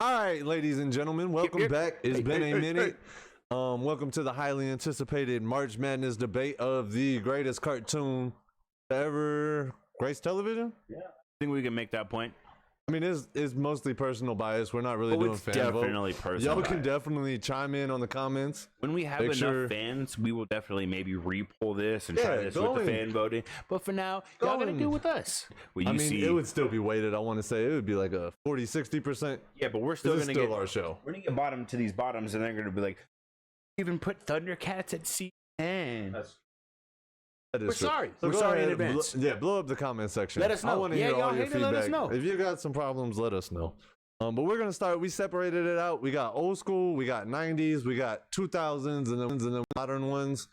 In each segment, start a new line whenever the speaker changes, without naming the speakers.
All right, ladies and gentlemen, welcome back. It's been a minute. Welcome to the highly anticipated March Madness debate of the greatest cartoon to ever grace television.
Yeah, I think we can make that point.
I mean, it's mostly personal bias. We're not really doing fan vote.
Definitely personal.
Y'all can definitely chime in on the comments.
When we have enough fans, we will definitely maybe re-pull this and try this with the fan voting. But for now, y'all gotta do with us.
Well, I mean, it would still be weighted. I want to say it would be like a 40-60%.
Yeah, but we're still gonna get
our show.
We're gonna get bottom to these bottoms, and they're gonna be like, even put Thundercats at C10. We're sorry.
So
we're sorry in advance.
Blow up the comment section.
Let us know.
I want to hear all your feedback.
Let us know.
If you got some problems, let us know. But we're gonna start. We separated it out. We got old school, we got 90s, we got 2000s, and the modern ones.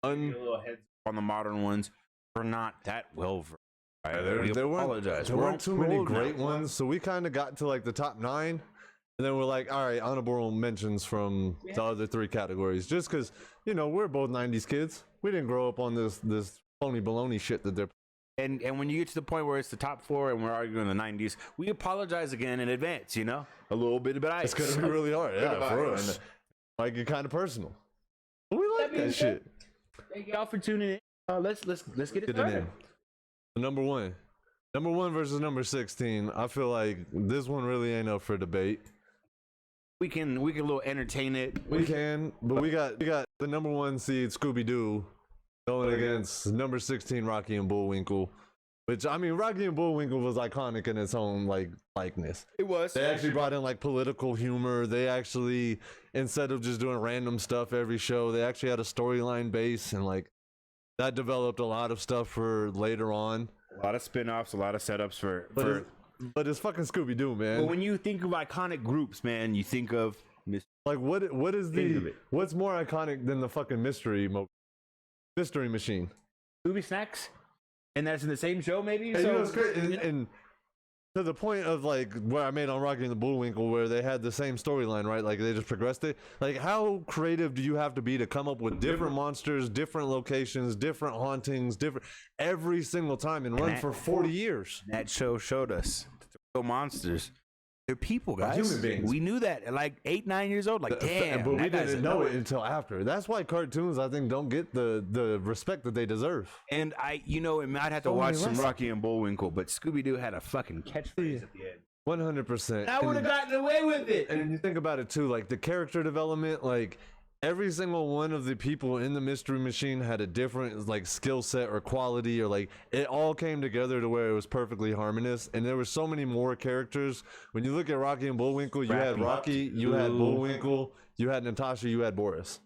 A little heads on the modern ones. We're not that well versed.
There weren't too many great ones, so we kind of got to like the top 9, and then we're like, all right, honorable mentions from the other 3 categories, just because we're both 90s kids. We didn't grow up on this phony baloney shit that they're.
And when you get to the point where it's the top 4 and we're arguing the 90s, we apologize again in advance. A little bit of ice.
It's gonna be really hard. Yeah, for us. Might get kind of personal. But we like that shit.
Thank y'all for tuning in. Let's get it started.
Number one versus number 16. I feel like this one really ain't up for debate.
We can a little entertain it.
We can, but we got the number 1 seed Scooby-Doo going against number 16 Rocky and Bullwinkle. Which, I mean, Rocky and Bullwinkle was iconic in its own likeness.
It was.
They actually brought in political humor. They actually, instead of just doing random stuff every show, they actually had a storyline base, and that developed a lot of stuff for later on.
A lot of spin-offs, a lot of setups for
But it's fucking Scooby-Doo, man.
Well, when you think of iconic groups, man, you think of
what's more iconic than the fucking mystery machine?
Scooby Snacks, and that's in the same show, maybe.
And so it's great. And to the point of where I made on Rocky and the Bullwinkle, where they had the same storyline, right? They just progressed it. How creative do you have to be to come up with different monsters, different locations, different hauntings, every single time, and run for 40 years?
That show showed us the real monsters. They're people, guys.
Human beings.
We knew that at 8, 9 years old. Damn.
But we didn't know it until after. That's why cartoons, I think, don't get the respect that they deserve.
And it might have to watch some Rocky and Bullwinkle, but Scooby-Doo had a fucking catchphrase at the end.
100%.
I would have gotten away with it.
And you think about it too, the character development, every single one of the people in the mystery machine had a different skill set or quality, or it all came together to where it was perfectly harmonious. And there were so many more characters. When you look at Rocky and Bullwinkle, you had Rocky, you had Bullwinkle, you had Natasha, you had Boris.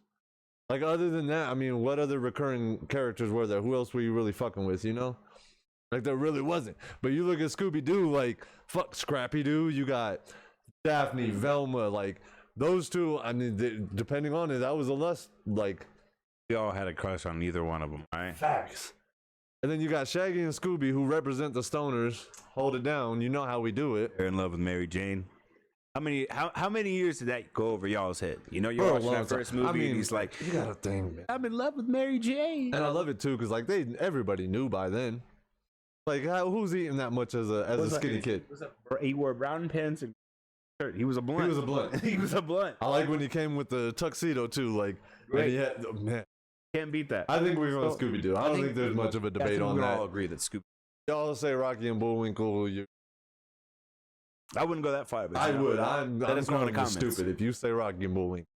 Other than that, I mean, what other recurring characters were there? Who else were you really fucking with, there really wasn't. But you look at Scooby-Doo, fuck Scrappy-Doo, you got Daphne, Velma, those two, I mean, depending on it, that was a lust.
We all had a crush on either one of them, right?
Facts. And then you got Shaggy and Scooby, who represent the stoners. Hold it down. You know how we do it.
They're in love with Mary Jane. How many years did that go over y'all's head? You're watching that first movie, and he's like,
you got a thing, man.
I'm in love with Mary Jane.
And I love it too, because everybody knew by then. Who's eating that much as a skinny kid?
He wore brown pants and he was a blunt. He was a blunt.
I like when he came with the tuxedo too. Man,
can't beat that.
I think we're going Scooby-Doo. I don't think there's much of a debate on that.
We all agree that Scooby.
Y'all say Rocky and Bullwinkle.
I wouldn't go that far. But
I would. I'm calling you stupid if you say Rocky and Bullwinkle.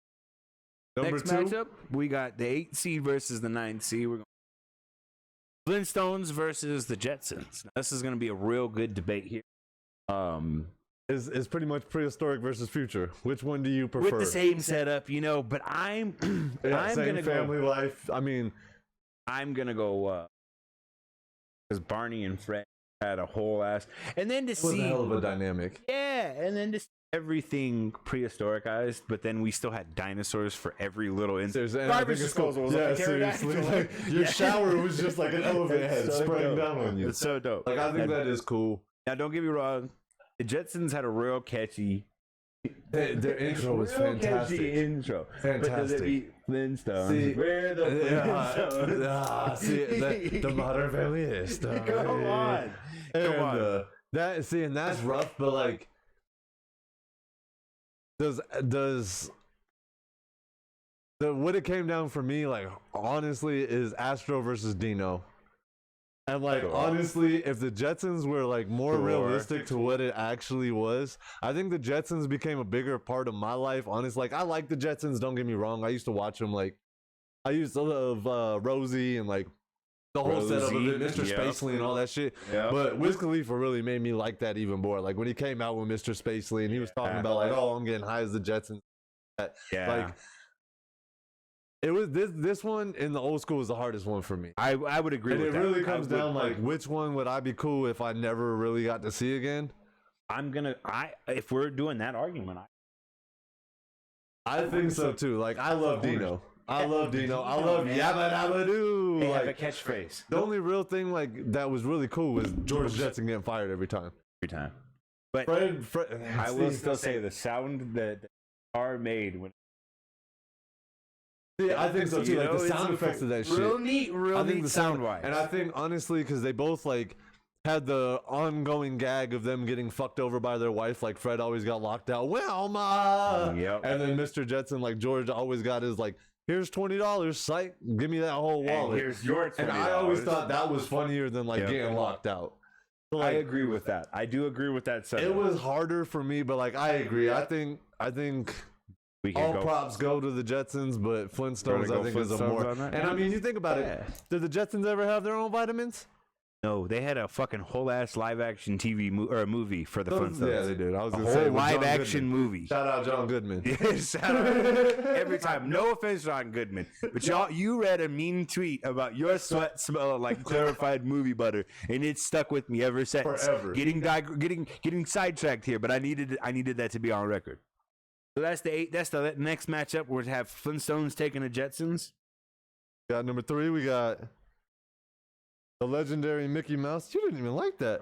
Next matchup, we got the 8 seed versus the 9 seed. We're going Flintstones versus the Jetsons. Now, this is going to be a real good debate here.
Is pretty much prehistoric versus future. Which one do you prefer?
With the same setup, but I'm
same family life. I mean,
I'm gonna go because Barney and Fred had a whole ass, and then to see
a hell of a dynamic.
Yeah, and then to see everything prehistoricized, but then we still had dinosaurs for every little instance.
Garbage disposal was seriously. Your shower was just like an elevator head spraying down on you.
It's so dope.
I think that is cool.
Now, don't get me wrong. The Jetsons had a real catchy.
Their intro was fantastic.
Catchy intro.
Fantastic.
But does it be Flintstones? Where the
Flintstones? The Modern Family is.
Come on.
And that's rough, but does what it came down for me, like honestly, is Astro versus Dino. And like honestly, if the Jetsons were like more realistic to what it actually was, I think the Jetsons became a bigger part of my life. Honestly, like I like the Jetsons. Don't get me wrong. I used to watch them. Like I used to love Rosie and like the whole setup of it, Mr. Spacely and all that shit. Yep. But Wiz Khalifa really made me like that even more. Like when he came out with Mr. Spacely and he was talking about like, oh, I'm getting high as the Jetsons. Like it was this one in the old school was the hardest one for me.
I would agree with that.
And it really comes down like which one would I be cool if I never really got to see again?
If we're doing that argument,
I think so too. Like I love Dino. I love Dino. I love Yabba Dabba Doo.
They have a catchphrase.
The only real thing like that was really cool was George Jetson getting fired every time.
But I will still say the sound that the car made when.
Yeah, I think so too. Like the sound effects of that shit.
Real neat sound-wise.
And I think honestly, because they both like had the ongoing gag of them getting fucked over by their wife. Like Fred always got locked out. Wilma.
Yep.
And then Mr. Jetson, like George, always got his like, here's $20, psych. Give me that whole wallet.
And here's your $20.
And I always thought that was funnier than like getting locked out.
So, like, I agree with that. I do agree with that.
It was harder for me, but like I agree. I think. All props go to the Jetsons, but Flintstones I think is a more. And I mean, you think about it. Did the Jetsons ever have their own vitamins?
No, they had a fucking whole ass live action TV movie for the Flintstones.
Yeah, they did. I was gonna
say
live
action movie.
Shout out John Goodman.
Yeah, shout out every time. No offense, John Goodman, but you read a mean tweet about your sweat smell like clarified movie butter, and it's stuck with me ever since.
Forever.
Getting sidetracked here, but I needed that to be on record. So that's the next matchup. We're to have Flintstones taking the Jetsons.
Got number 3. We got the legendary Mickey Mouse. You didn't even like that.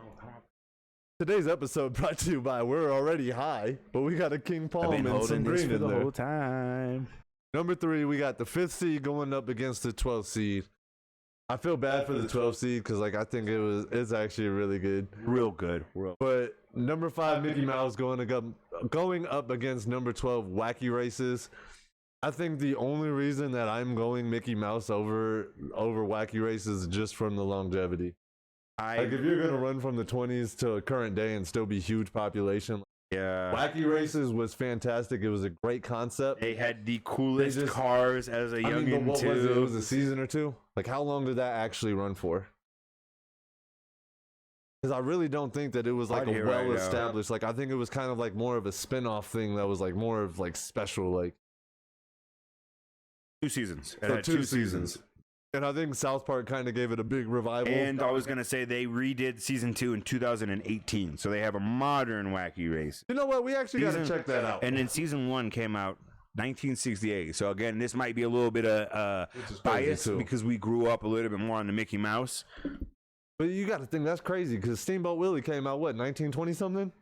Today's episode brought to you by We're Already High, but we got a King Palm and some green in
the
there.
whole time.
Number 3, we got the 5th seed going up against the 12th seed. I feel bad for the 12th seed because like I think it's actually really good.
Real good.
But number 5, Mickey Mouse going up against number 12, Wacky Races. I think the only reason that I'm going Mickey Mouse over Wacky Races is just from the longevity. Like if you're gonna run from the 20s to current day and still be huge population.
Yeah.
Wacky Races was fantastic. It was a great concept.
They had the coolest cars as a youngin'
what
too.
Was it? It was a season or two. Like how long did that actually run for? Because I really don't think that it was like a well-established. Like I think it was kind of like more of a spin-off thing that was like more of like special. Like
2 seasons.
It had 2 seasons. And I think South Park kind of gave it a big revival.
And I was going to say they redid season 2 in 2018. So they have a modern Wacky Race.
You know what? We actually got to check that out.
And then season 1 came out 1968. So again, this might be a little bit of bias because we grew up a little bit more on the Mickey Mouse.
But you got to think that's crazy because Steamboat Willie came out, what, 1920 something?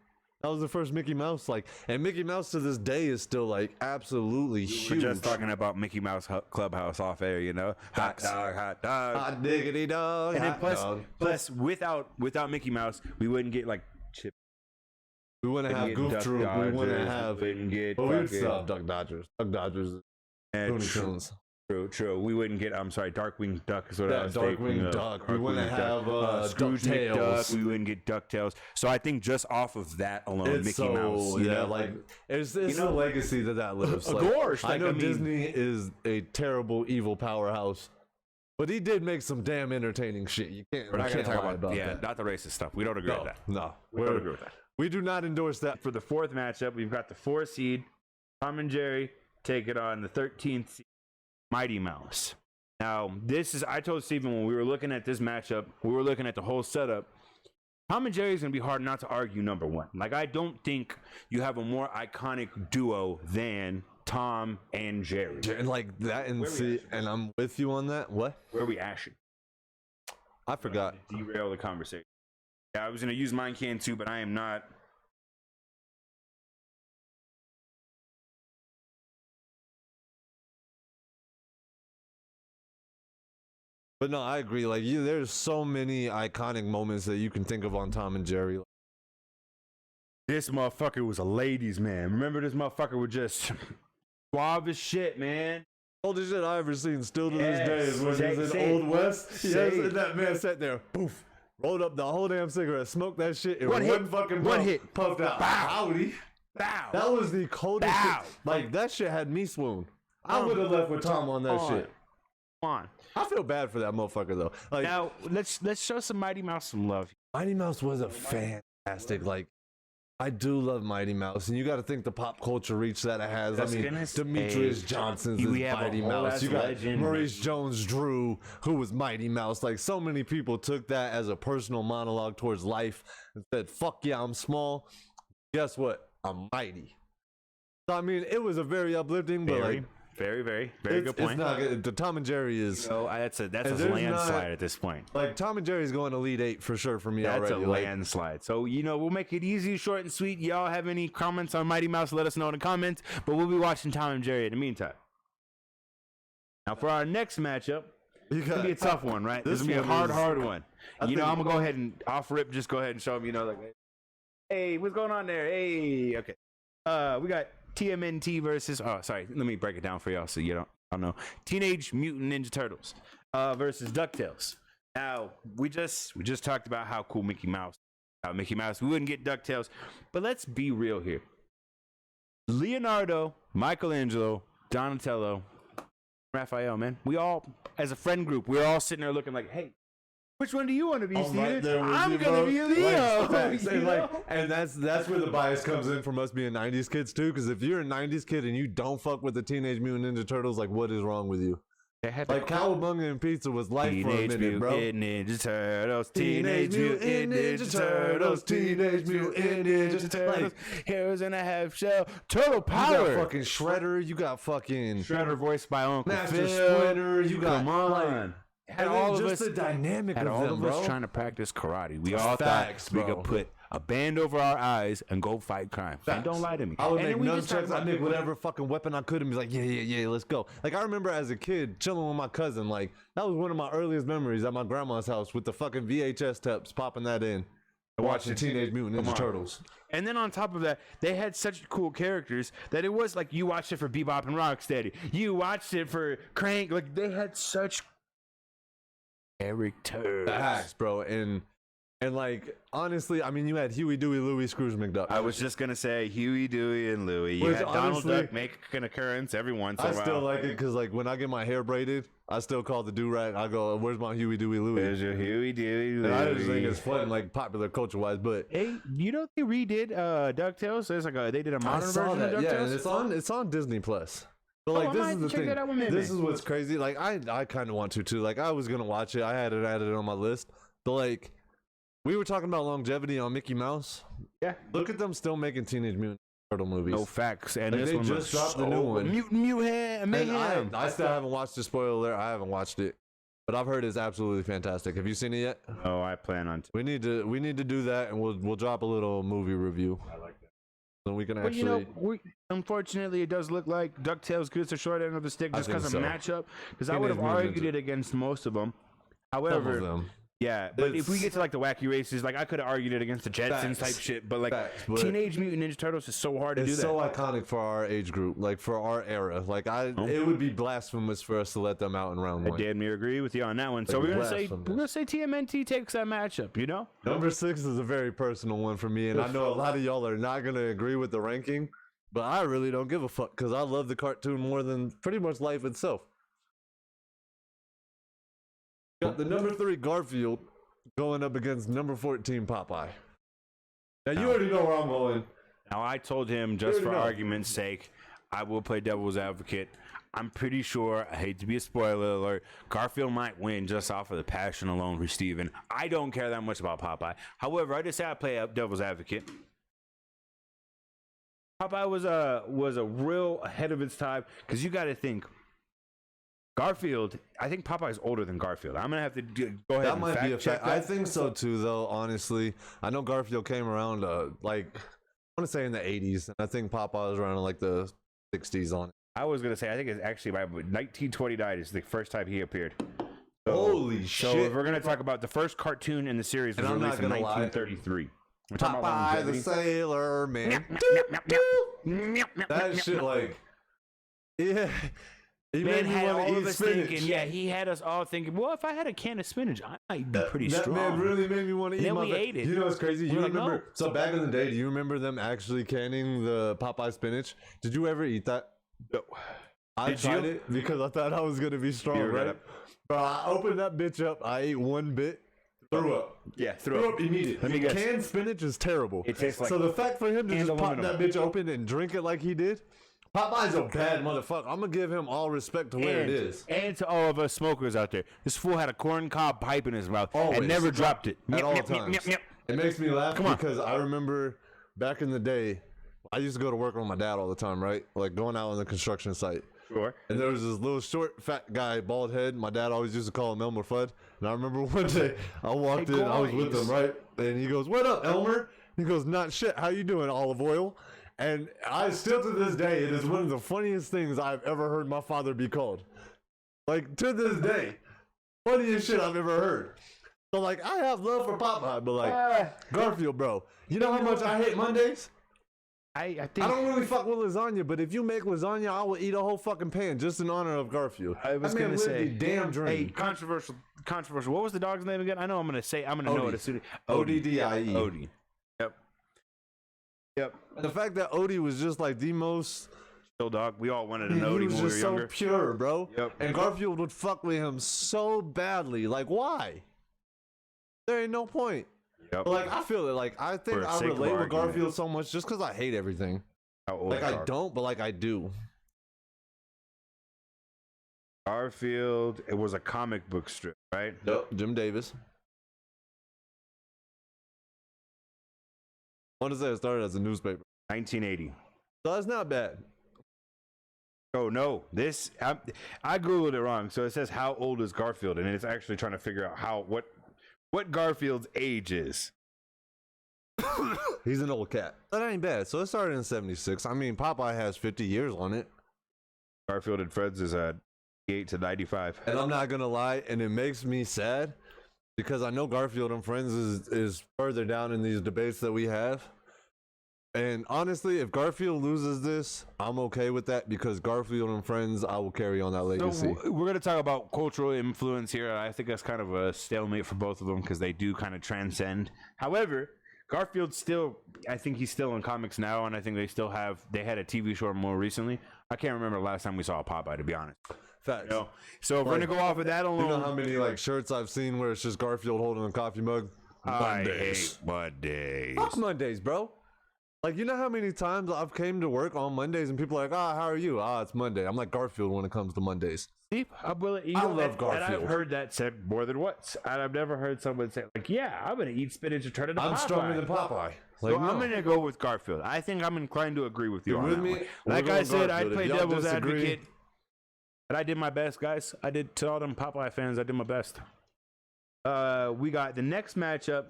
That was the first Mickey Mouse, like, and Mickey Mouse to this day is still like absolutely huge.
We're just talking about Mickey Mouse Clubhouse off air, you know. Hot dog,
hot diggity dog.
And then plus, without Mickey Mouse, we wouldn't get like Chip.
We wouldn't have Goof Troop. We wouldn't have. We would still have Duck Dodgers. Duck Dodgers. Looney Tunes.
True. We wouldn't get. I'm sorry, Darkwing Duck is what I was
Darkwing Duck. We wouldn't have DuckTales.
We wouldn't get DuckTales. So I think just off of that alone, Mickey Mouse.
Yeah, like it's a legacy that lives.
Of course,
I know Disney is a terrible, evil powerhouse, but he did make some damn entertaining shit. You can't.
We're not going to talk about that.
Yeah,
not the racist stuff. We don't agree with that.
No,
we don't agree with that.
We do not endorse that.
For the 4th matchup, we've got the 4 seed Tom and Jerry take it on the 13th seed Mighty Mouse. Now, I told Steven when we were looking at this matchup, we were looking at the whole setup. Tom and Jerry is going to be hard not to argue, number 1. Like, I don't think you have a more iconic duo than Tom and Jerry.
And like that, and I'm with you on that. What?
Where are we ashing?
I forgot.
Derail the conversation. Yeah, I was going to use mine can too, but I am not.
But no, I agree. Like there's so many iconic moments that you can think of on Tom and Jerry.
This motherfucker was a ladies' man. Remember, this motherfucker was just suave as shit, man.
Oldest shit I ever seen still to this day is when
Say-
he's in
say
Old
it.
West.
Say
Yes,
it.
and that man sat there, poof, rolled up the whole damn cigarette, smoked that shit, and
One hit.
fucking
One
puff,
hit.
puffed out.
Bow.
Howdy.
Bow.
That was the coldest
Bow.
shit. Like, that shit had me swoon. I would have left with Tom on that shit.
Come on.
I feel bad for that motherfucker, though. Like,
Now, let's show some Mighty Mouse some love.
Mighty Mouse was a fantastic, like, I do love Mighty Mouse, and you got to think the pop culture reach that it has. I
That's
mean,
gonna
Demetrius
say,
Johnson's
we
is
have a
Mighty
whole
Mouse.
ass
You got
legend.
Maurice Jones-Drew, who was Mighty Mouse. Like, so many people took that as a personal monologue towards life and said, fuck yeah, I'm small. Guess what? I'm mighty. So, I mean, it was a very uplifting, but like,
very good
it's
point.
not good. The Tom and Jerry is,
That's a
there's
landslide
not-
at this point.
like, Tom and Jerry's going Elite 8 for sure for me
That's
already.
a
Like,
landslide. So, we'll make it easy, short, and sweet. Y'all have any comments on Mighty Mouse, let us know in the comments. But we'll be watching Tom and Jerry in the meantime. Now, for our next matchup,
you
it's going to be a tough one, right? This is going to be a
one
hard
is-
one.
I
I'm
think-
going to go ahead and off rip, just go ahead and show them, like, hey, what's going on there? Hey, okay. We got TMNT versus, let me break it down for y'all so you don't know. Teenage Mutant Ninja Turtles versus DuckTales. Now, we just talked about how cool Mickey Mouse. We wouldn't get DuckTales, but let's be real here. Leonardo, Michelangelo, Donatello, Raphael, man. We all, as a friend group, we're all sitting there looking like, hey, which one do you want to be,
I'm right
Steven?
there with
I'm
you,
gonna
bro.
be Leo.
Like, facts.
You
And,
know?
like, and that's where the bias comes in from us being 90s kids too. Because if you're a 90s kid and you don't fuck with the Teenage Mutant Ninja Turtles, like, what is wrong with you?
They had
Like, Cowabunga and Pizza was life for a
Teenage
minute, bro.
Mutant Ninja Turtles.
Teenage Mutant Ninja Turtles. Teenage Mutant Ninja Turtles.
Heroes in a half shell. Turtle
You
power.
got fucking Shredder. You got fucking
Shredder voiced by Uncle
Master
Phil.
Splinter. You got
Come on.
like,
Had
and
all
then
of
just
us
the dynamic
had
of
all
them,
of
bro.
us trying to practice karate. We all
Facts,
thought we
bro.
could put a band over our eyes and go fight crime. And
Facts.
don't lie to me.
I would
And
make
then we just talked
nunchucks. I'd
about-
make whatever fucking weapon I could and be like, yeah, let's go. Like, I remember as a kid chilling with my cousin. Like, that was one of my earliest memories at my grandma's house with the fucking VHS tapes, popping that in and watching Teenage Mutant Ninja Turtles.
And then on top of that, they had such cool characters that it was like you watched it for Bebop and Rocksteady. You watched it for Crank. Like, they had such characters.
Facts, bro. And like, honestly, I mean, you had Huey, Dewey, Louie, Scrooge McDuck.
I was just gonna say Huey, Dewey, and Louie. You
Which,
had Donald
honestly,
Duck make an occurrence every once in a
I
while.
still like it because, like, when I get my hair braided, I still call the do-rag. I go, where's my Huey, Dewey, Louie?
There's your Huey, Dewey, Louie.
And I just think it's fun, like, popular culture-wise, but
Hey, you know they redid DuckTales? There's like they did a
I
modern
saw
version
that.
of
Yeah,
DuckTales.
and it's on Disney Plus. But like,
I
this
might
is the
check
thing.
that out with Mimi.
This is what's crazy. Like, I kind of want to too. Like, I was gonna watch it. I had it added on my list. But like, we were talking about longevity on Mickey Mouse.
Yeah.
Look at them still making Teenage Mutant Turtle movies.
No facts. And
Like,
this
they
one
just
looks
dropped the new one.
Mutant
And
Mayhem.
I still haven't watched the spoiler alert. I haven't watched it, but I've heard it's absolutely fantastic. Have you seen it yet?
Oh, I plan on.
We need to do that, and we'll drop a little movie review.
I like that.
So we can
Well,
actually.
unfortunately, it does look like DuckTales gets the short end of the stick
I
just because of
think so.
matchup. Because I would have
Teenage Mutant
argued
Ninja.
it against most of them.
Some
However,
of them.
yeah, but if we
It's-
get to like the wacky races, like I could have argued it against the Jetsons
Facts.
type shit. But like
Facts, but
Teenage Mutant Ninja Turtles is so hard to do
It's
that.
so iconic for our age group, like for our era. Like it would be blasphemous for us to let them out in round
I
one.
damn near agree with you on that one. So
Like
we're gonna
blasphemous.
say TMNT takes that matchup. You know.
Number 6 is a very personal one for me, and I know a lot of y'all are not gonna agree with the ranking, but I really don't give a fuck because I love the cartoon more than pretty much life itself. Got the number 3 Garfield going up against number 14 Popeye. Now you already know where I'm going.
Now, I told him, just
Here
for
we go.
argument's sake, I will play devil's advocate. I'm pretty sure, I hate to be a spoiler alert, Garfield might win just off of the passion alone for Steven. I don't care that much about Popeye. However, I just say I play devil's advocate. Popeye was a real ahead of its time, because you got to think, Garfield, I think Popeye's older than Garfield. I'm going to have to go ahead
That
and
might be a
check
fact.
that.
I think so too, though. Honestly, I know Garfield came around like I want to say in the 80s, and I think Popeye was around in like the 60s on it.
I was going to say, I think it's actually by 1929 is the first time he appeared. So,
Holy
So
shit!
if we're going to talk about the first cartoon in the series was
And I'm
released
not
in
gonna lie.
1933. We're talking about
Popeye the
longevity.
Sailor, man. That shit, like, yeah. He
Man
made me
had
want
all
to
of
eat
us
spinach.
thinking, yeah, he had us all thinking, well, if I had a can of spinach, I might be pretty
that
strong.
man really made me want to
And
eat
then
my
we ate it.
You know what's crazy? You
We're like,
remember?
no.
So back in the day, do you remember them actually canning the Popeye spinach? Did you ever eat that?
No.
I
Did
tried
you?
it because I thought I was gonna be strong,
You
right?
read
Bro, I opened that bitch up. I ate one bit. Threw up.
Yeah,
Threw up immediately.
Let me guess.
Canned spinach is terrible.
It tastes like
so the fact for him to just pop
aluminum.
that bitch open and drink it like he did, Popeye's a bad motherfucker. I'm gonna give him all respect to where it is.
And to all of us smokers out there, this fool had a corn cob pipe in his mouth
Always.
and never dropped it.
At all
Nyep, nyep,
times.
nyep, nyep.
It makes me laugh
Come on.
because I remember back in the day, I used to go to work with my dad all the time, right? Like going out on the construction site.
Sure.
And there was this little short, fat guy, bald head. My dad always used to call him Elmer Fudd. And I remember one day I walked
Hey,
in, I was with
guys.
him, right? And he goes, "What up, Elmer?" He goes, "Not shit. How you doing, Olive Oil?" And I still to this day, it is one of the funniest things I've ever heard my father be called. Like to this day, funniest shit I've ever heard. So like, I have love for Popeye, but like Garfield, bro. You know how much I hate Mondays?
I
I
think
don't really fuck with lasagna, but if you make lasagna, I will eat a whole fucking pan just in honor of Garfield.
I was
That man
gonna
lived
say,
the damn dream.
hey, controversial. What was the dog's name again? I know I'm gonna know it as soon as
Odie.
Odie. Yep.
The fact that Odie was just like the most,
Still dog. We all wanted
he
an Odie
was
when we were
just so
younger.
pure, bro.
Yep.
And Garfield would fuck with him so badly. Like, why? There ain't no point.
Yep.
But like, I feel it. Like, I think
For the
I
sake of
relate with
argument.
Garfield so much just because I hate everything.
How old
Like,
is
I
Gar-
don't, but like, I do.
Garfield. It was a comic book strip, right?
Yep. Jim Davis. I want to say it started as a newspaper.
1980.
So that's not bad.
Oh no, this I googled it wrong. So it says how old is Garfield, and it's actually trying to figure out what Garfield's age is.
He's an old cat. That ain't bad. So it started in 76. I mean, Popeye has 50 years on it.
Garfield and Fred's is 8 to 95.
And I'm not going to lie, and it makes me sad because I know Garfield and Friends is further down in these debates that we have. And honestly, if Garfield loses this, I'm okay with that because Garfield and Friends, I will carry on that legacy.
So we're going to talk about cultural influence here. I think that's kind of a stalemate for both of them because they do kind of transcend. However, Garfield's still, I think he's still in comics now, and I think they had a TV show more recently. I can't remember the last time we saw a Popeye, to be honest.
Facts.
You know? So if we're going to go off of that alone.
You know how many like shirts I've seen where it's just Garfield holding a coffee mug?
I hate Mondays.
Fuck Mondays, bro. Like, you know how many times I've came to work on Mondays and people are like, how are you? It's Monday. I'm like Garfield when it comes to Mondays.
See, I
love Garfield.
And I've heard that said more than once. And I've never heard someone say, like, yeah, I'm going to eat spinach and turn it into
I'm
Popeye.
stronger than Popeye.
So I'm going to go with Garfield. I think I'm inclined to agree with you on
with
that
me?
one.
We're
Like I
going
said,
Garfield.
I'd play
If y'all
devil's
disagree-
advocate. But I did my best, guys. I did, to all them Popeye fans, I did my best. We got the next matchup.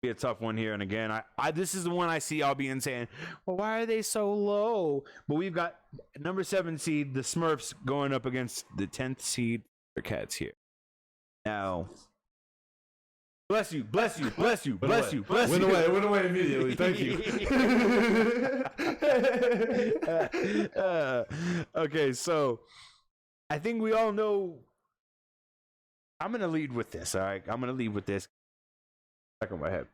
Be a tough one here, and again, I this is the one I see y'all being saying, well, why are they so low? But we've got number 7 seed, the Smurfs, going up against the 10th seed, the Cats here. Now, bless you, bless you, bless you, bless you, bless you.
Went away immediately. Thank you.
Okay, so I think we all know. I'm gonna lead with this. All right, I'm gonna lead with this. Back on my head.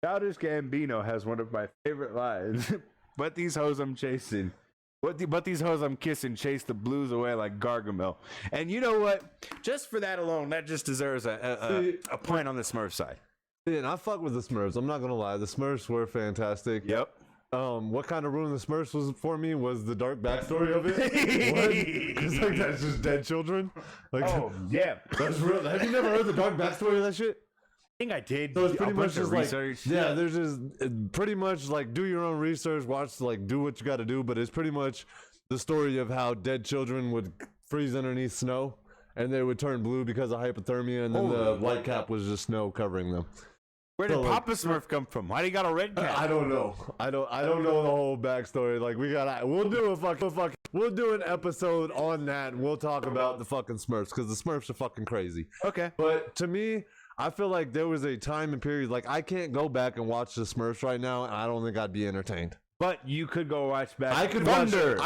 Childish Gambino has one of my favorite lines. But these hoes I'm chasing. But these hoes I'm kissing chase the blues away like Gargamel. And you know what? Just for that alone, that just deserves a point on the Smurf side.
Yeah, and I fuck with the Smurfs. I'm not gonna lie. The Smurfs were fantastic.
Yep.
What kind of ruined the Smurfs was for me was the dark backstory of it. Because like that's just dead children. Like,
Oh, yeah.
that's real. Have you never heard the dark backstory of that shit?
I think I did.
So it's pretty
a
much
bunch of
just like,
research.
yeah, there's just pretty much like do your own research, watch, like do what you got to do. But it's pretty much the story of how dead children would freeze underneath snow and they would turn blue because of hypothermia, and then the white cap was just snow covering them.
Where did
So, like,
Papa Smurf come from? Why do you got a red cap?
I don't know. I don't know the whole backstory. Like we'll do an episode on that and we'll talk about the fucking Smurfs because the Smurfs are fucking crazy.
Okay.
But to me, I feel like there was a time and period, like I can't go back and watch the Smurfs right now, and I don't think I'd be entertained.
But you could go watch back.
I could watch the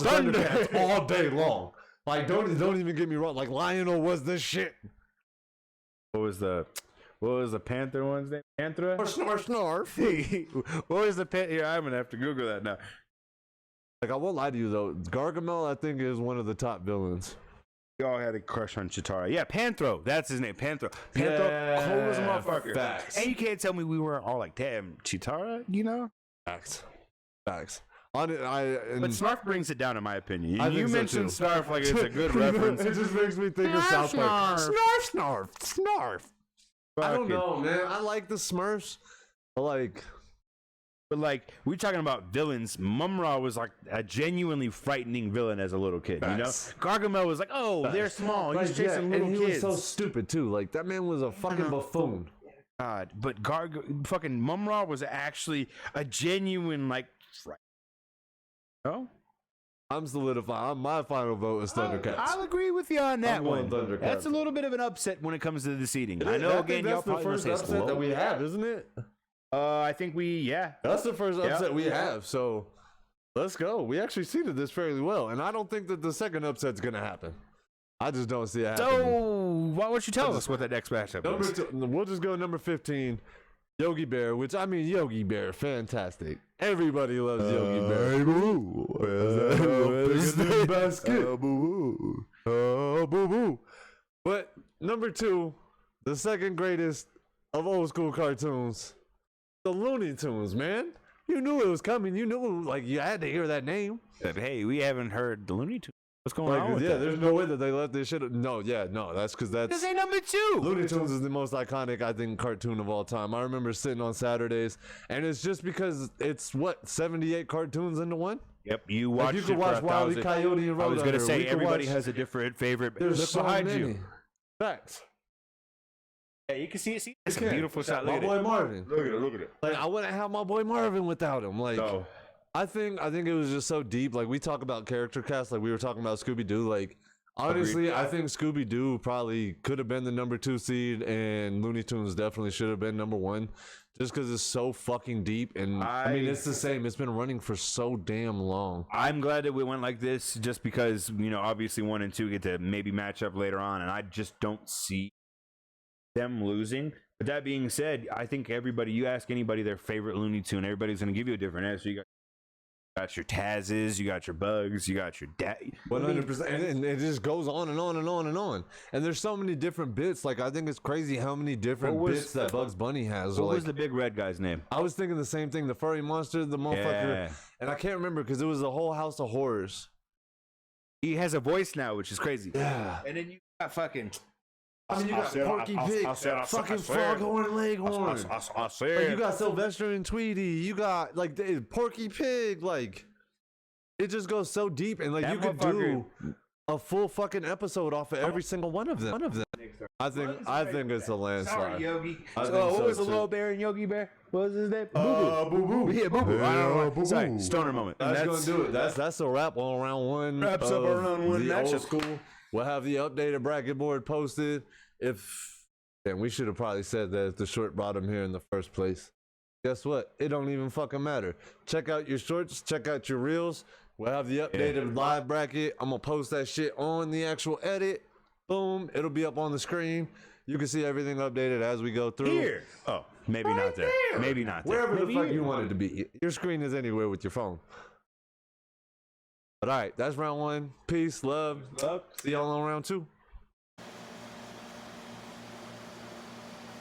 Thundercats all day long. Like, don't even get me wrong. Like, Lionel was the shit.
What was the Panther one's name? Panthera?
Snarf.
What was the Panther? Here, I'm gonna have to Google that now.
Like, I won't lie to you though. Gargamel, I think, is one of the top villains.
We all had a crush on Chitara. Yeah, Panthro. That's his name. Panthro. Panthro, cold as a motherfucker.
Facts.
And you can't tell me we weren't all like, damn, Chitara, you know?
Facts.
But Snarf brings it down, in my opinion. You
so
mentioned
too.
Snarf like it's a good reference.
It just makes me think of South Park. Snarf. I don't know, man. I like the Smurfs.
But like, we're talking about villains. Mumra was like a genuinely frightening villain as a little kid, you know? Gargamel was like, oh, they're small. He's chasing little kids.
And he was so stupid too. Like, that man was a fucking buffoon.
God, but fucking Mumra was actually a genuine like fright. No?
I'm solidifying. My final vote is Thundercats.
I'll agree with you on that
I'm
one.
going Thundercats.
That's a little bit of an upset when it comes to the seating. I know, again, y'all
that's the
probably
first
say
upset
slow.
that we have, isn't it?
I think
That's the first upset we have. So let's go. We actually seeded this fairly well, and I don't think that the second upset's gonna happen. I just don't see it happening.
So why don't you tell us what that next matchup is?
We'll just go number 15, Yogi Bear. Which I mean, Yogi Bear, fantastic. Everybody loves Yogi Bear.
Hey, boo.
Basket. Boo. But number 2, the second greatest of old school cartoons, the Looney Tunes, man. You knew it was coming. You knew, like, you had to hear that name.
Hey, we haven't heard the Looney Tunes. What's going on with that?
There's no way that they let this shit. No, that's because that's.
This ain't number 2.
Looney Tunes is the most iconic, I think, cartoon of all time. I remember sitting on Saturdays, and it's just because it's 78 cartoons into one.
Yep, you watch.
You could watch Wile E. Coyote and Roadrunner.
I was gonna say everybody has a different favorite.
There's
Look
so
behind
many.
you.
Facts.
Yeah, you can see it. It's a beautiful shot.
My boy Marvin.
Look at it.
Like, I wouldn't have my boy Marvin without him. Like,
No.
I think it was just so deep. Like, we talk about character cast, like we were talking about Scooby-Doo. Like, honestly, I think Scooby-Doo probably could have been the number 2 seed, and Looney Tunes definitely should have been number 1, just because it's so fucking deep. And I mean, it's the same. It's been running for so damn long.
I'm glad that we went like this, just because, you know, obviously 1 and 2 get to maybe match up later on, and I just don't see them losing. But that being said, I think you ask anybody their favorite Looney Tune, everybody's going to give you a different answer. You got your Tazes, you got your Bugs, you got your
100%, and it just goes on and on and on and on. And there's so many different bits. Like, I think it's crazy how many different bits that Bugs Bunny has.
What was the big red guy's name?
I was thinking the same thing. The furry monster, the motherfucker, and I can't remember because it was a whole house of horrors.
He has a voice now, which is crazy.
Yeah.
And then you got fucking.
I mean, you got Porky Pig, fucking Foghorn Leghorn. You got Sylvester and Tweety. You got like Porky Pig. Like, it just goes so deep, and like you could do a full fucking episode off of every single one of them. I think it's a landslide.
Sorry, Yogi.
What
was the little bear and Yogi Bear? What was his name? Boo Boo. Yeah, Boo Boo. Sorry, stoner moment.
That's gonna do it. That's a wrap on round 1.
Wraps up on round 1.
The old school. We'll have the updated bracket board posted. We should have probably said that the short bottom here in the first place. Guess what? It don't even fucking matter. Check out your shorts. Check out your reels. We'll have the updated live bracket. I'm gonna post that shit on the actual edit. Boom. It'll be up on the screen. You can see everything updated as we go through.
Here. Oh, maybe not there. Maybe not there.
Wherever the fuck you want it to be. Your screen is anywhere with your phone. But all right, that's round 1. Peace, love. See y'all on round 2.